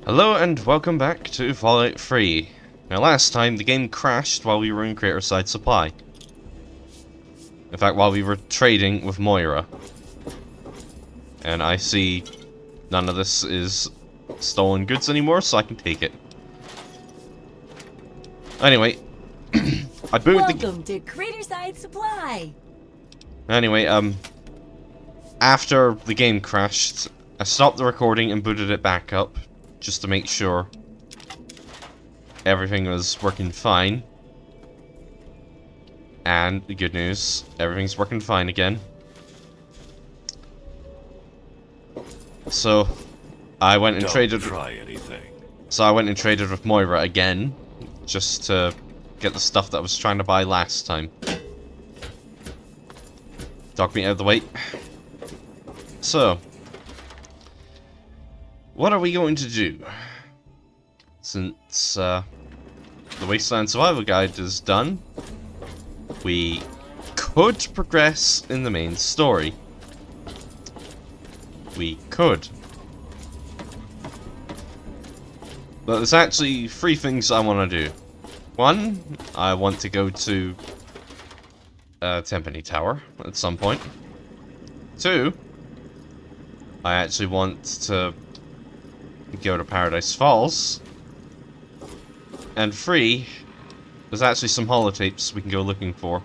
Hello and welcome back to Fallout 3. Now last time the game crashed while we were in Creator Side Supply. In fact, while we were trading with Moira. And I see none of this is stolen goods anymore, so I can take it. Anyway, I booted Welcome to Creator Side Supply! Anyway, after the game crashed, I stopped the recording and booted it back up, just to make sure everything was working fine. And the good news, everything's working fine again. So, I went and traded. Try anything. So I went and traded with Moira again, just to get the stuff that I was trying to buy last time. Dog meat out of the way. So, what are we going to do? Since the Wasteland Survival Guide is done, we could progress in the main story. We could. But there's actually three things I want to do. One, I want to go to Timpani Tower at some point. Two, I actually want to go to Paradise Falls. And three, there's actually some holotapes we can go looking for.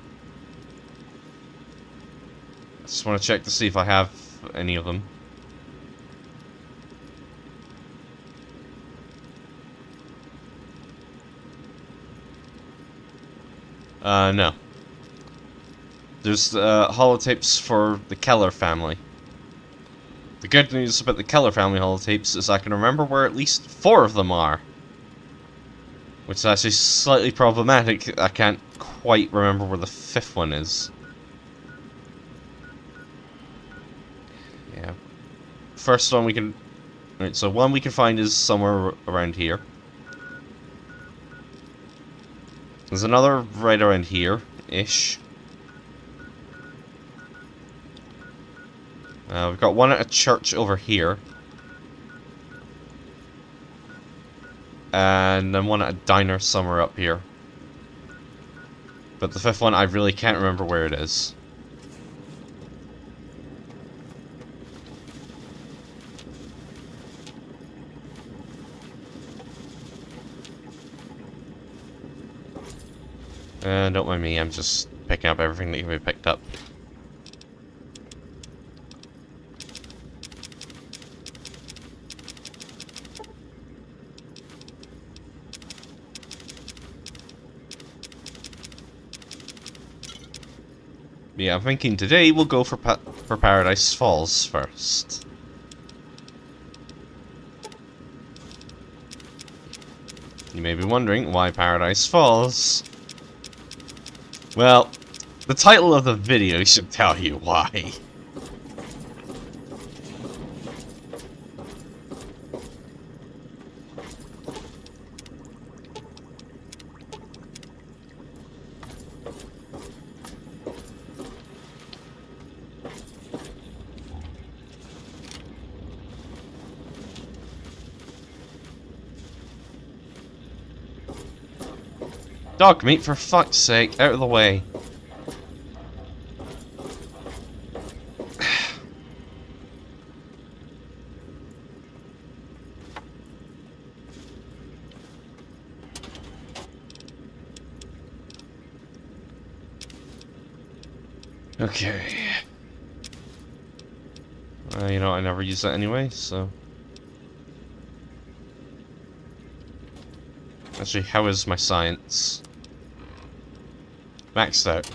I just want to check to see if I have any of them. No. There's holotapes for the Keller family. The good news about the Keller family holotapes is I can remember where at least 4 of them are. Which is actually slightly problematic. I can't quite remember where the 5th one is. Yeah. First one we can... Alright, so one we can find is somewhere around here. There's another right around here-ish. We've got one at a church over here. And then one at a diner somewhere up here. But the 5th one, I really can't remember where it is. Don't mind me, I'm just picking up everything that can be picked up. Yeah, I'm thinking today we'll go for Paradise Falls first. You may be wondering, why Paradise Falls? Well, the title of the video should tell you why. Dog meat, for fuck's sake, out of the way. Okay. You know, I never use that anyway, so... Actually, how is my science? Maxed out.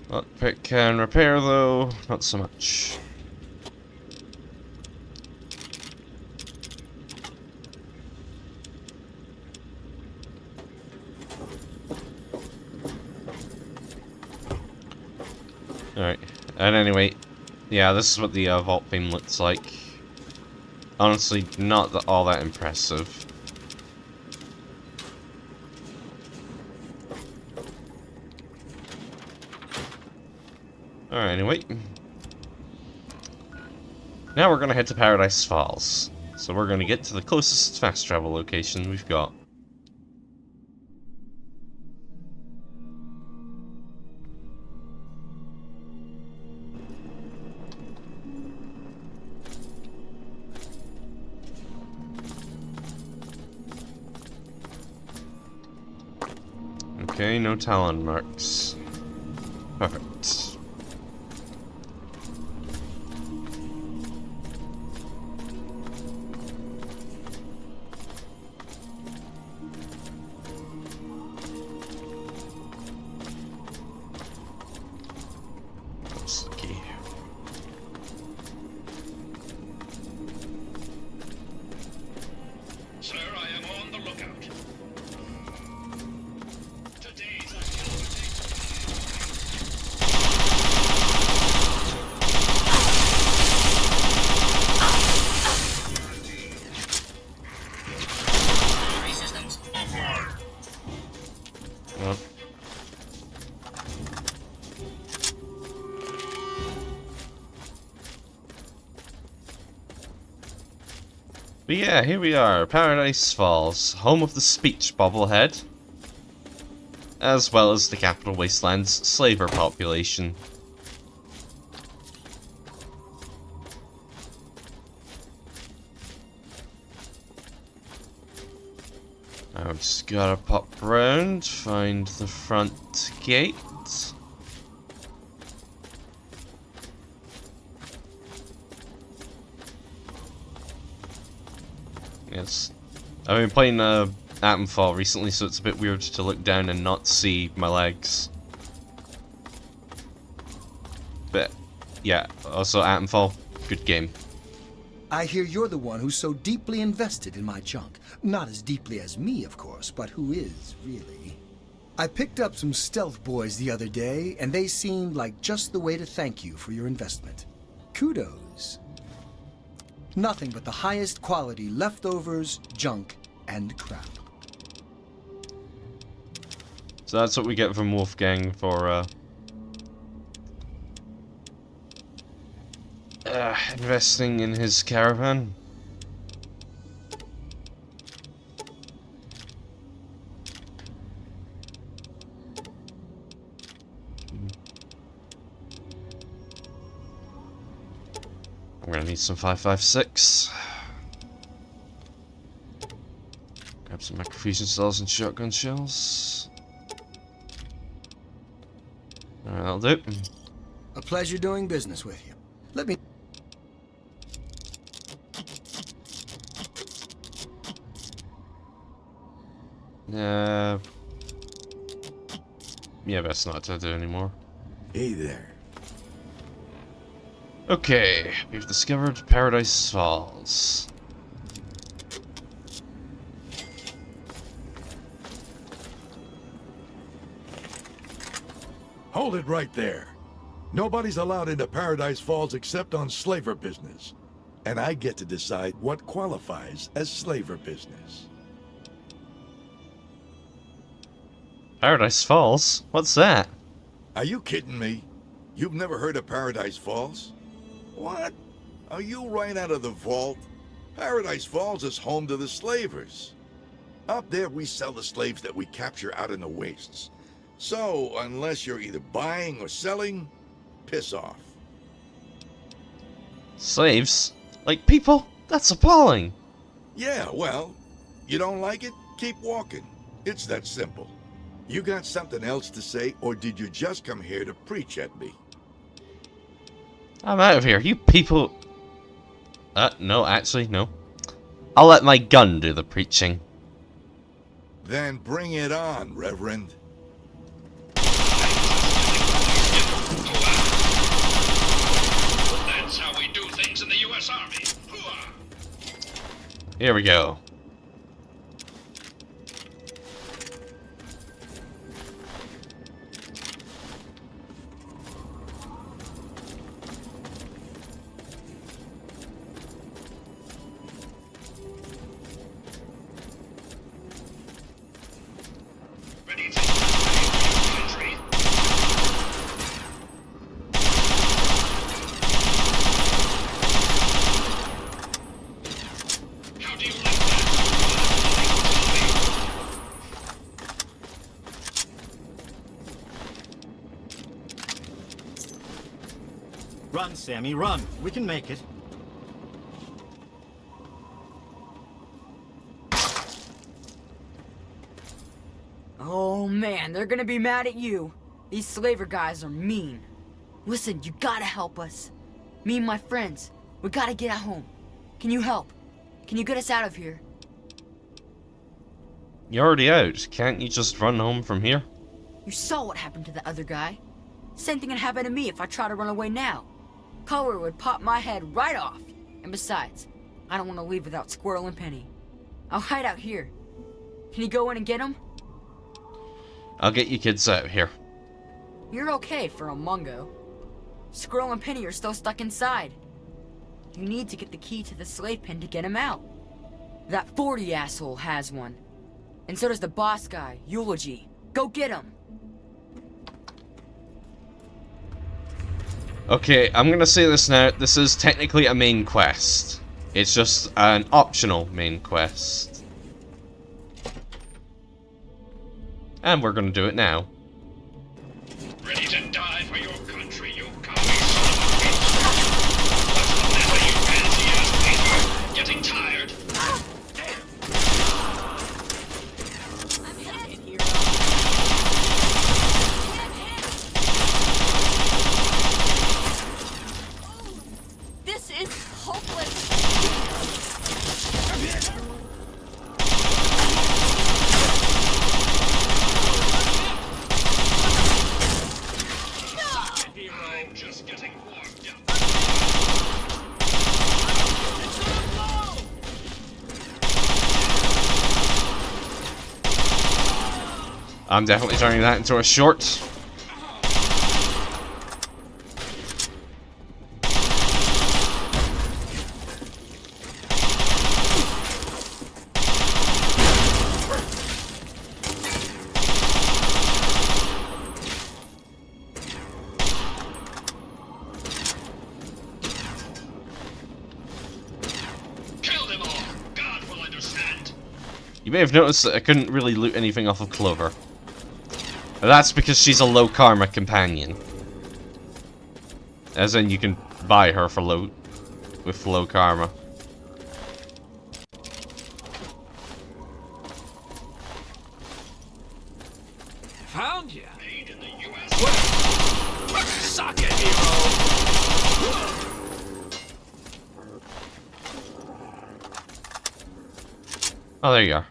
Lockpick can repair though, not so much. Alright, and anyway, yeah, this is what the vault theme looks like. Honestly, not all that impressive. Alright, anyway. Now we're gonna head to Paradise Falls. So we're gonna get to the closest fast travel location we've got. Okay, no Talon marks. Perfect. That's the key. Sir, I am on the lookout. Today's activity. Systems offline. Well. But yeah, here we are, Paradise Falls, home of the speech bobblehead, as well as the Capital Wasteland's slaver population. I've just gotta pop round, find the front gate. Yes. I've been playing Atomfall recently, so it's a bit weird to look down and not see my legs. But, yeah, also Atomfall, good game. I hear you're the one who's so deeply invested in my junk. Not as deeply as me, of course, but who is, really. I picked up some stealth boys the other day, and they seemed like just the way to thank you for your investment. Kudos. Nothing but the highest quality leftovers, junk, and crap. So that's what we get from Wolfgang for investing in his caravan. I'm gonna need some 5.56. Grab some macrofusion cells and shotgun shells. Alright, that'll do. A pleasure doing business with you. Let me... Yeah, best not to do anymore. Hey there. Okay, we've discovered Paradise Falls. Hold it right there. Nobody's allowed into Paradise Falls except on slaver business. And I get to decide what qualifies as slaver business. Paradise Falls? What's that? Are you kidding me? You've never heard of Paradise Falls? What? Are you right out of the vault? Paradise Falls is home to the slavers. Up there we sell the slaves that we capture out in the wastes. So, unless you're either buying or selling, piss off. Slaves? Like people? That's appalling. Yeah, well, you don't like it? Keep walking. It's that simple. You got something else to say, or did you just come here to preach at me? I'm out of here. You people... no, actually, no. I'll let my gun do the preaching. Then bring it on, Reverend. That's how we do things in the U.S. Army. Here we go. Ready to entry. Run, Sammy, run. We can make it. Oh man, they're gonna be mad at you. These slaver guys are mean. Listen, you gotta help us. Me and my friends, we gotta get at home. Can you help? Can you get us out of here? You're already out. Can't you just run home from here? You saw what happened to the other guy. Same thing would happen to me if I try to run away now. Keller would pop my head right off. And besides, I don't want to leave without Squirrel and Penny. I'll hide out here. Can you go in and get them? I'll get you kids out here. You're okay for a Mungo. Squirrel and Penny are still stuck inside. You need to get the key to the slave pen to get him out. That 40 asshole has one. And so does the boss guy, Eulogy. Go get him! Okay, I'm gonna say this now. This is technically a main quest. It's just an optional main quest. And we're gonna do it now. Ready to die for your country, you coward son of a bitch. What's the matter, you fancy-ass paper? Getting tired? This is hopeless. I'm just getting warmed up. I'm definitely turning that into a short. Kill them all. God will understand. You may have noticed that I couldn't really loot anything off of Clover. That's because she's a low karma companion. As in, you can buy her for low, with low karma. Found ya. Made in the U.S. Suck it, hero. Oh, there you are.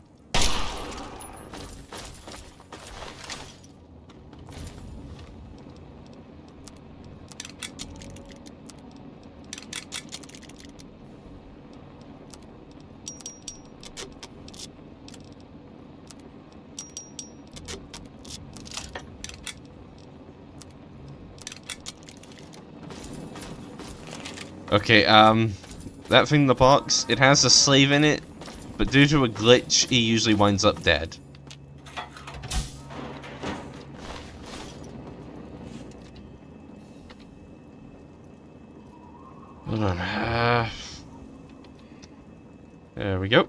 Okay, that thing in the box, it has a slave in it, but due to a glitch, he usually winds up dead. Hold on, there we go.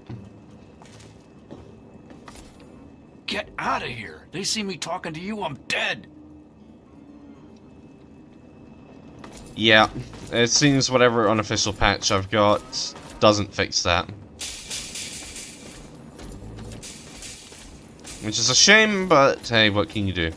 Get out of here. They see me talking to you, I'm dead. Yeah, it seems whatever unofficial patch I've got doesn't fix that. Which is a shame, but hey, what can you do?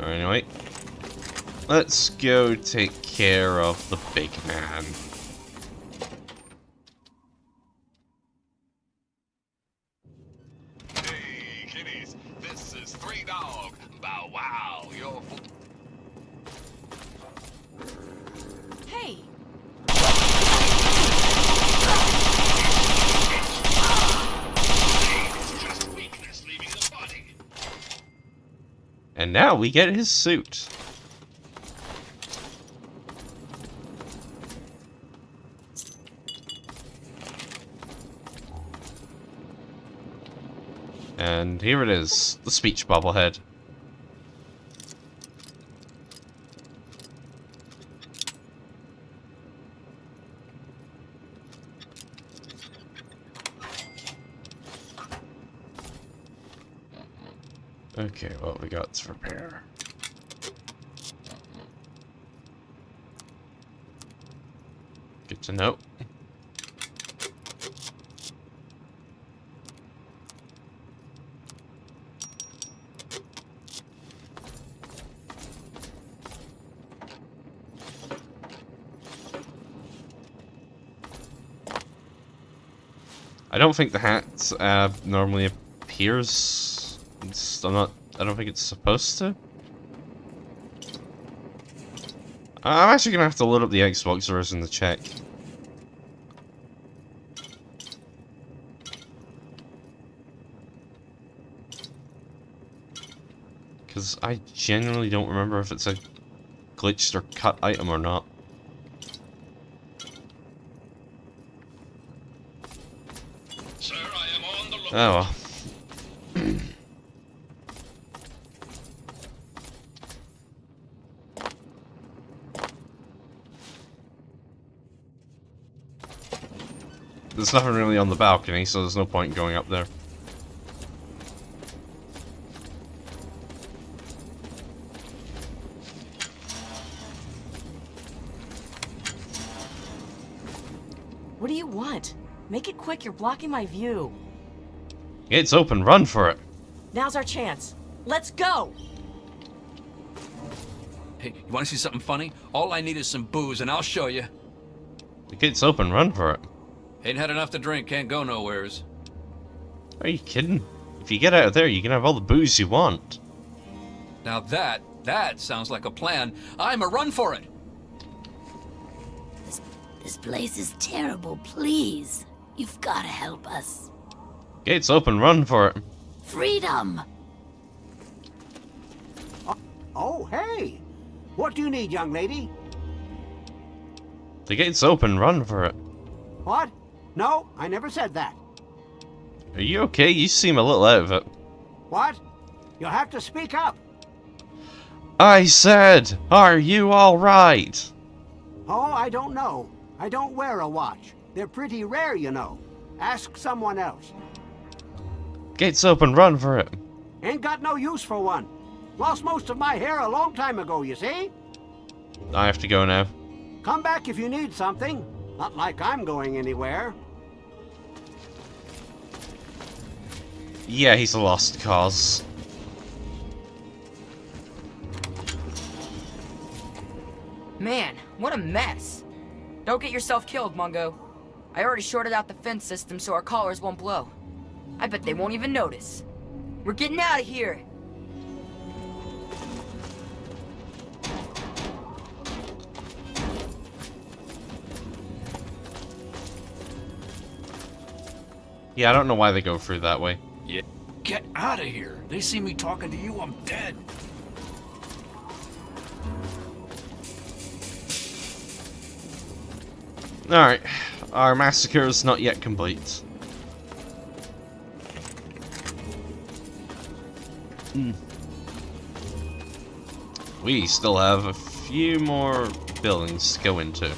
Anyway, let's go take care of the big man. Hey, kiddies, this is 3 Dog. Bow wow, you're Hey, It's just weakness leaving the body. And now we get his suit. And here it is, the speech bobblehead. Okay, what we got to repair? Good to know. I don't think the hat normally appears. I don't think it's supposed to. I'm actually gonna have to load up the Xbox version to check. Because I genuinely don't remember if it's a glitched or cut item or not. Sir, I am on the lookout. Oh well. There's nothing really on the balcony, so there's no point in going up there. What do you want? Make it quick, you're blocking my view. Gate's open, run for it. Now's our chance. Let's go! Hey, you want to see something funny? All I need is some booze, and I'll show you. The gate's open, run for it. Ain't had enough to drink, can't go nowheres. Are you kidding? If you get out of there, you can have all the booze you want. Now that sounds like a plan. I'm a run for it. This place is terrible. Please, you've got to help us. Gate's open, run for it. Freedom! Oh, hey! What do you need, young lady? The gate's open, run for it. What? No, I never said that. Are you okay? You seem a little out of it. What? You'll have to speak up. I said, are you alright? Oh, I don't know. I don't wear a watch. They're pretty rare, you know. Ask someone else. Gate's open, run for it. Ain't got no use for one. Lost most of my hair a long time ago, you see? I have to go now. Come back if you need something. Not like I'm going anywhere. Yeah, he's a lost cause. Man, what a mess. Don't get yourself killed, Mungo. I already shorted out the fence system so our collars won't blow. I bet they won't even notice. We're getting out of here. Yeah, I don't know why they go through that way. Yeah. Get out of here. They see me talking to you, I'm dead. Alright, our massacre is not yet complete. We still have a few more buildings to go into.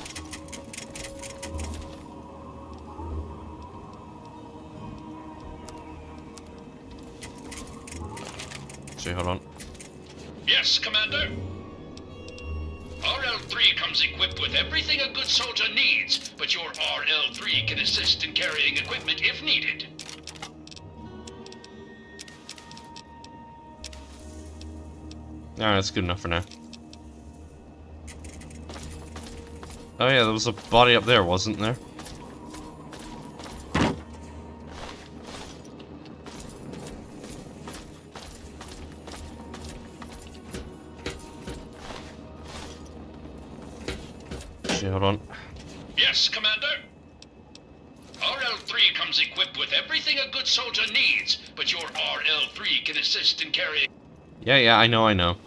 Hold on. Yes, Commander. RL3 comes equipped with everything a good soldier needs, but your RL3 can assist in carrying equipment if needed. Alright, that's good enough for now. Oh yeah, there was a body up there, wasn't there? Hold on. Yes, Commander. RL3 comes equipped with everything a good soldier needs, but your RL3 can assist in carrying... Yeah, I know.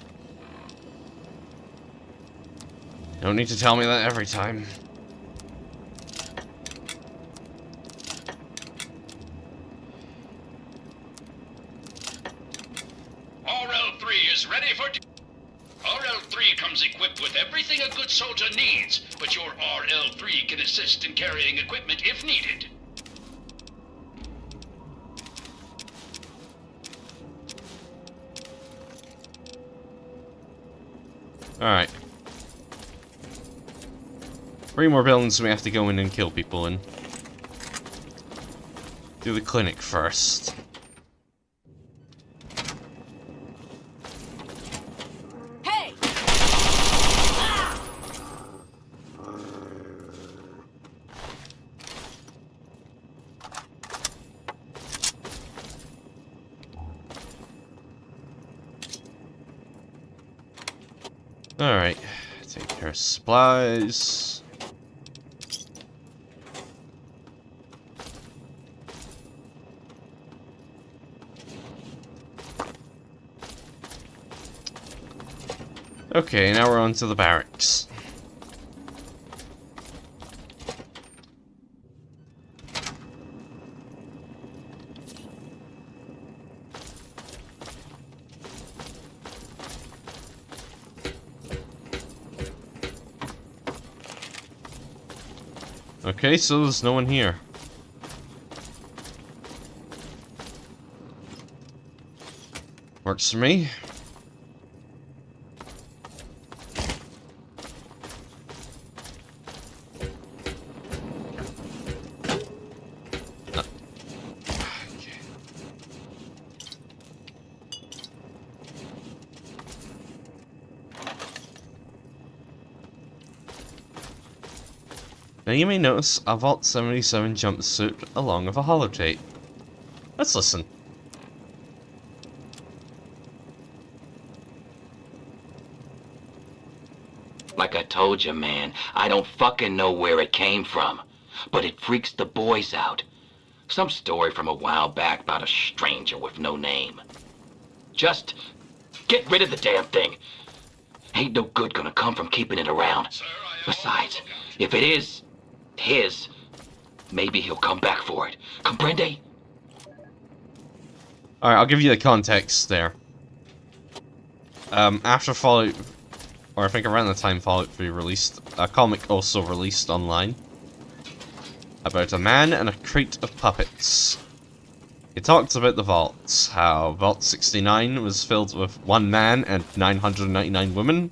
Don't need to tell me that every time. is ready for... RL3 comes equipped with everything a good soldier needs, but your RL3 can assist in carrying equipment if needed. Alright. 3 more buildings we have to go in and kill people in. Do the clinic first. Hey! Alright. Take care of supplies. Okay, now we're on to the barracks. Okay, so there's no one here. Works for me. Now you may notice a Vault 77 jumpsuit along with a holotape. Let's listen. Like I told you, man, I don't fucking know where it came from, but it freaks the boys out. Some story from a while back about a stranger with no name. Just get rid of the damn thing. Ain't no good gonna come from keeping it around. Besides, if it is his, maybe he'll come back for it. Comprende? Alright, I'll give you the context there. After Fallout, or I think around the time Fallout 3 released, a comic also released online about a man and a crate of puppets. It talks about the vaults, how Vault 69 was filled with 1 man and 999 women.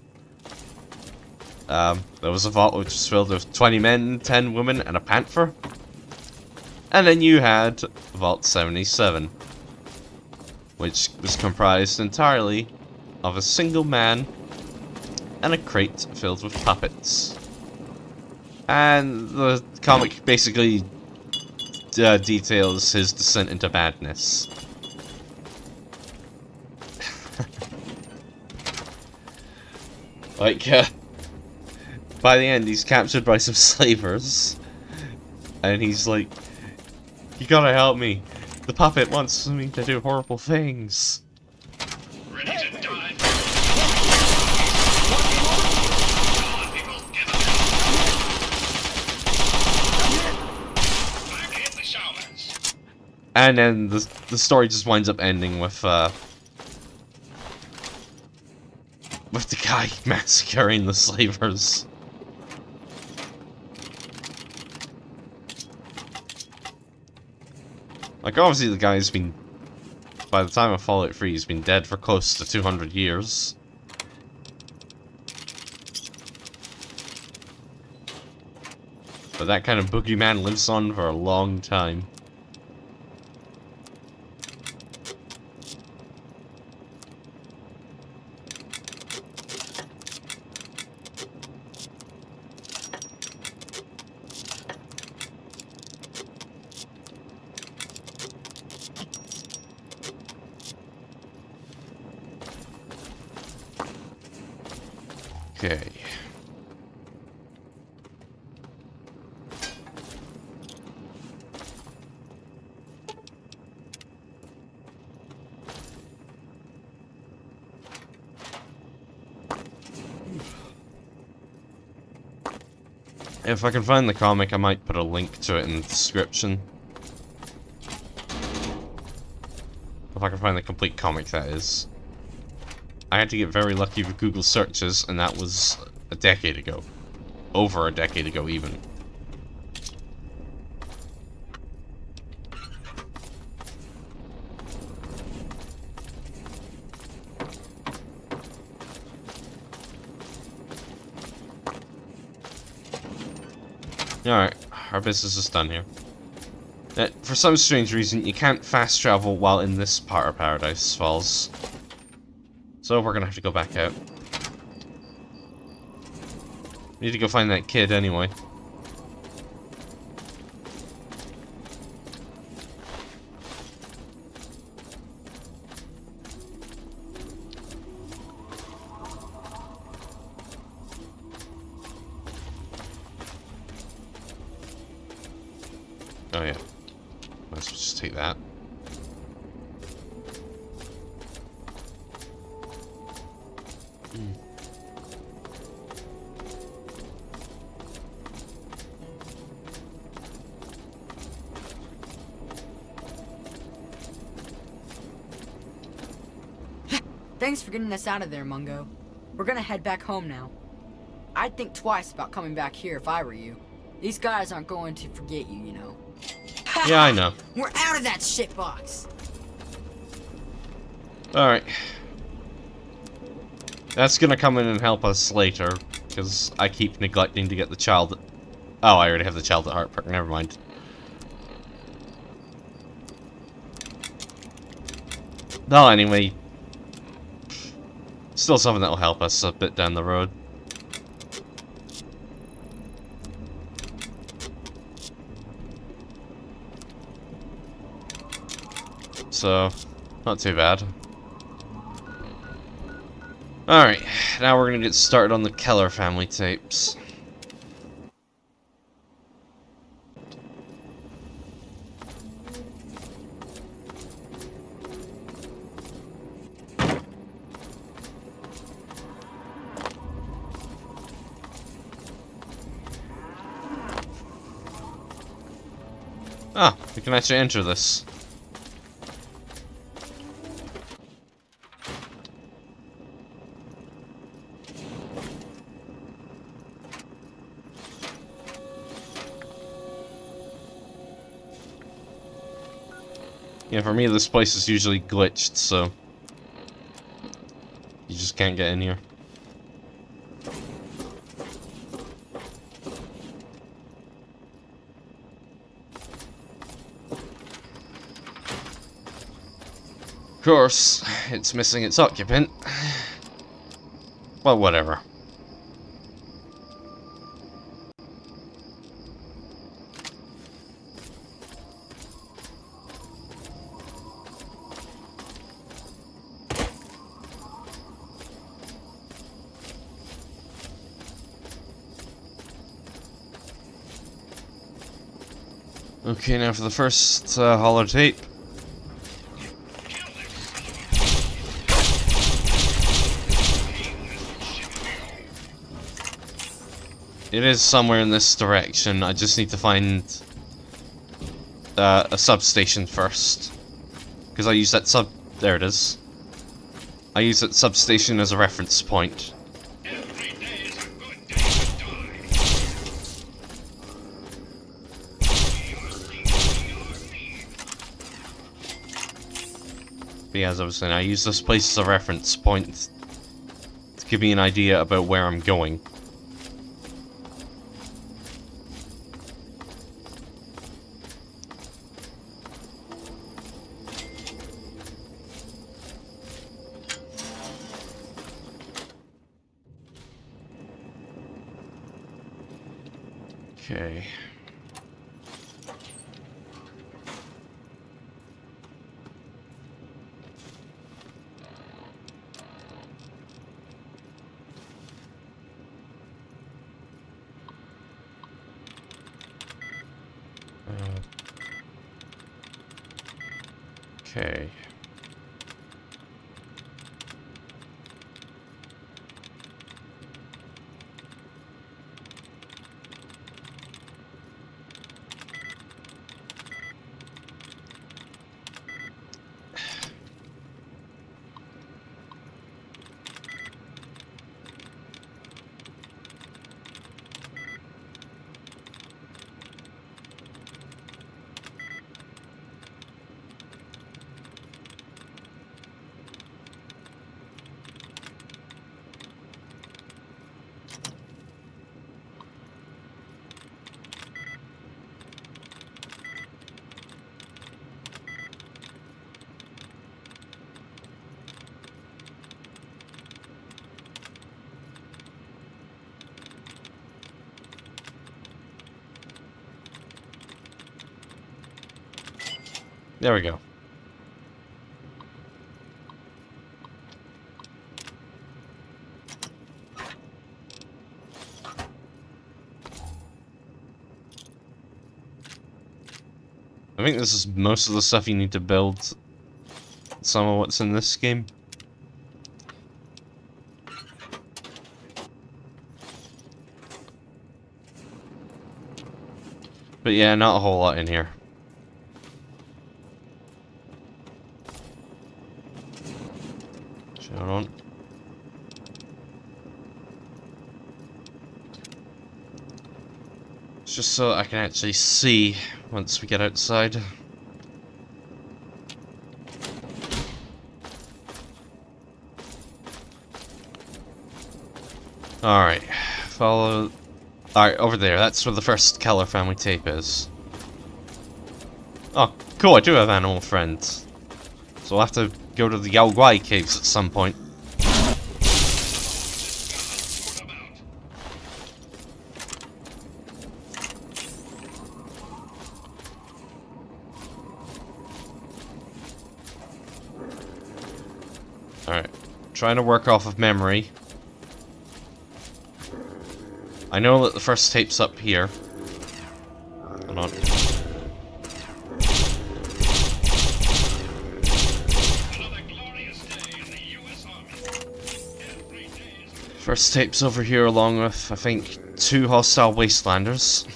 There was a vault which was filled with 20 men, 10 women, and a panther. And then you had Vault 77, which was comprised entirely of a single man and a crate filled with puppets. And the comic basically details his descent into madness. Like, by the end, he's captured by some slavers, and he's like, "You gotta help me. The puppet wants me to do horrible things." Ready to die? And then the story just winds up ending with the guy massacring the slavers. Like, obviously the guy's been, by the time of Fallout 3, he's been dead for close to 200 years. But that kind of boogeyman lives on for a long time. Okay. If I can find the comic, I might put a link to it in the description. If I can find the complete comic, that is. I had to get very lucky with Google searches, and that was a decade ago. Over a decade ago, even. Alright, our business is done here. For some strange reason, you can't fast travel while in this part of Paradise Falls. So we're gonna have to go back out. Need to go find that kid anyway. Oh yeah. Let's just take that. Thanks for getting us out of there, Mungo. We're gonna head back home now. I'd think twice about coming back here if I were you. These guys aren't going to forget you, you know. Yeah, I know. We're out of that shitbox! Alright. That's gonna come in and help us later, because I keep neglecting to get the child... Oh, I already have the child at Heart Park, never mind. No, anyway... Still something that'll help us a bit down the road. So, not too bad. Alright, now we're gonna get started on the Keller family tapes. Ah, we can actually enter this. Yeah, for me this place is usually glitched, so you just can't get in here. Of course, it's missing its occupant. Well, whatever. Okay, now for the first holotape. It is somewhere in this direction. I just need to find a substation first. Because I use that there it is. I use that substation as a reference point. But yeah, as I was saying, I use this place as a reference point to give me an idea about where I'm going. Okay. Okay. There we go. I think this is most of the stuff you need to build some of what's in this game. But yeah, not a whole lot in here. Hold on. It's just so I can actually see once we get outside. Alright, follow... Alright, over there, that's where the first Keller family tape is. Oh, cool, I do have animal friends. So I'll have to go to the Yao Guai caves at some point. Alright, trying to work off of memory. I know that the first tape's up here. Hold on. First tape's over here along with, I think, 2 hostile wastelanders.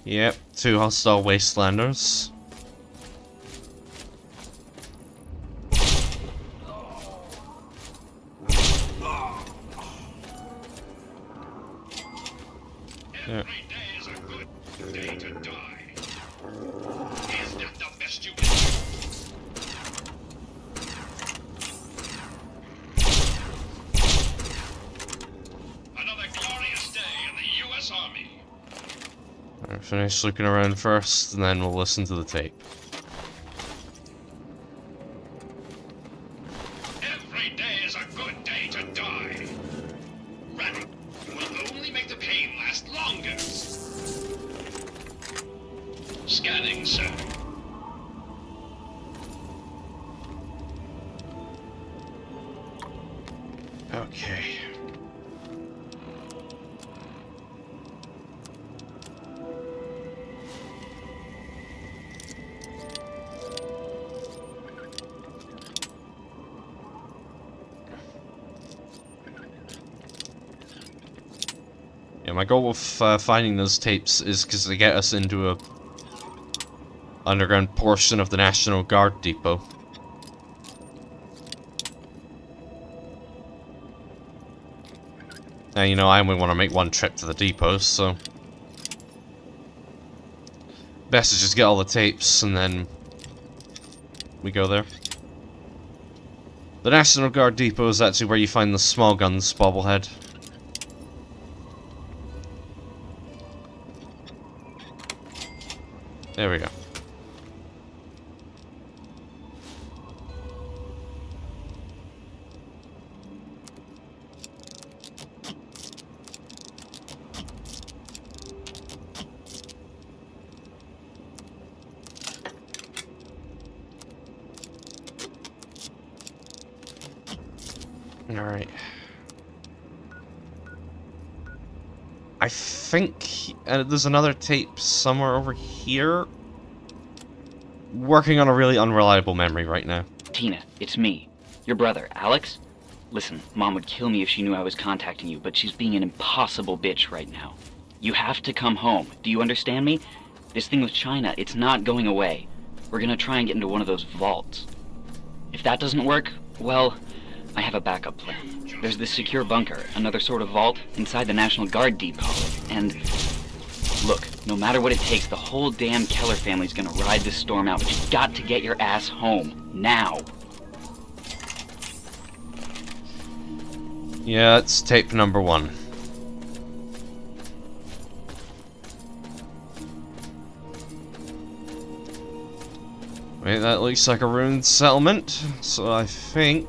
Yep, 2 hostile wastelanders. Yeah. Alright, finish looking around first, and then we'll listen to the tape. Every day is a good day to die. Running will only make the pain last longer. Scanning, sir. Okay. Yeah, my goal with finding those tapes is because they get us into a underground portion of the National Guard depot. Now, you know, I only want to make one trip to the depot, so best to just get all the tapes and then we go there. The National Guard depot is actually where you find the small guns bobblehead. There we go. Alright. I think there's another tape somewhere over here. Working on a really unreliable memory right now. Tina, it's me. Your brother, Alex? Listen, Mom would kill me if she knew I was contacting you, but she's being an impossible bitch right now. You have to come home. Do you understand me? This thing with China, it's not going away. We're gonna try and get into one of those vaults. If that doesn't work, well, I have a backup plan. There's this secure bunker, another sort of vault, inside the National Guard depot. And look, no matter what it takes, the whole damn Keller family's gonna ride this storm out, but you've got to get your ass home. Now! Yeah, that's tape number 1. Wait, that looks like a ruined settlement, so I think...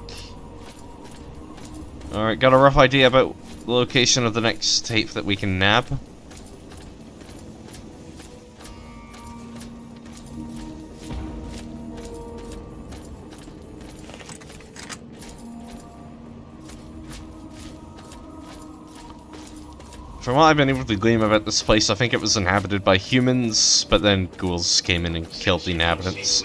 Alright, got a rough idea about the location of the next tape that we can nab. From what I've been able to glean about this place, I think it was inhabited by humans, but then ghouls came in and killed the inhabitants.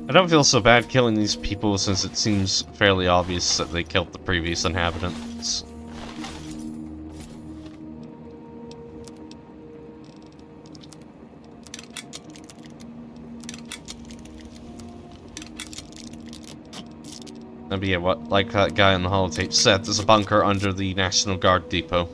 I don't feel so bad killing these people since it seems fairly obvious that they killed the previous inhabitants. But yeah, what, like that guy on the holotape said, there's a bunker under the National Guard depot.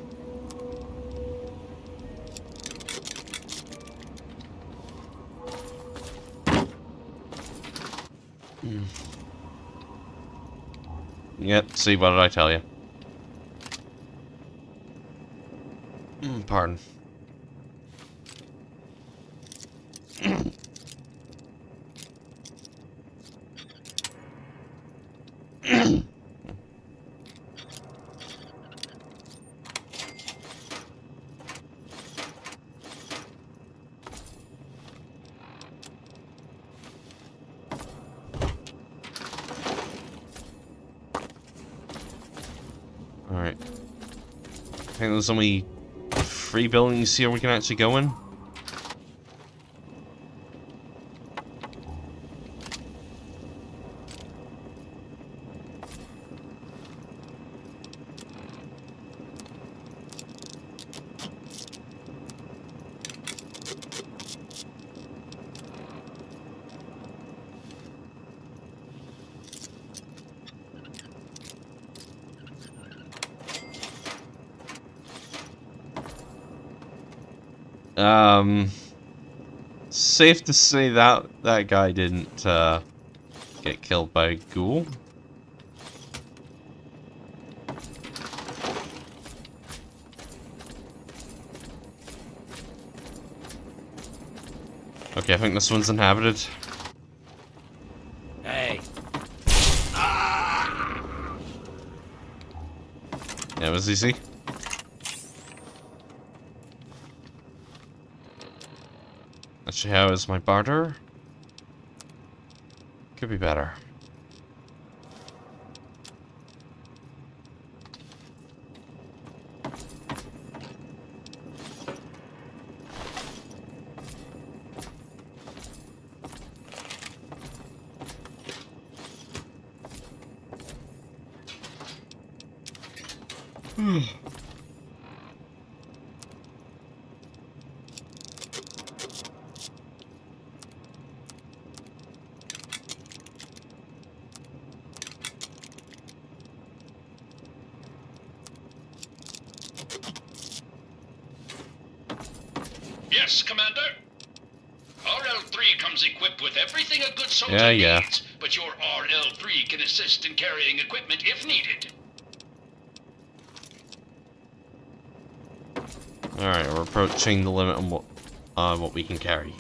Yep, see, what did I tell you? Pardon. Alright. I think there's only 3 buildings here we can actually go in. Safe to say that that guy didn't get killed by a ghoul. Okay, I think this one's inhabited. Hey. Yeah, it was easy. Actually, how is my barter? Could be better. Yes, Commander. RL3 comes equipped with everything a good soldier needs, but your RL3 can assist in carrying equipment if needed. Alright, we're approaching the limit on what we can carry.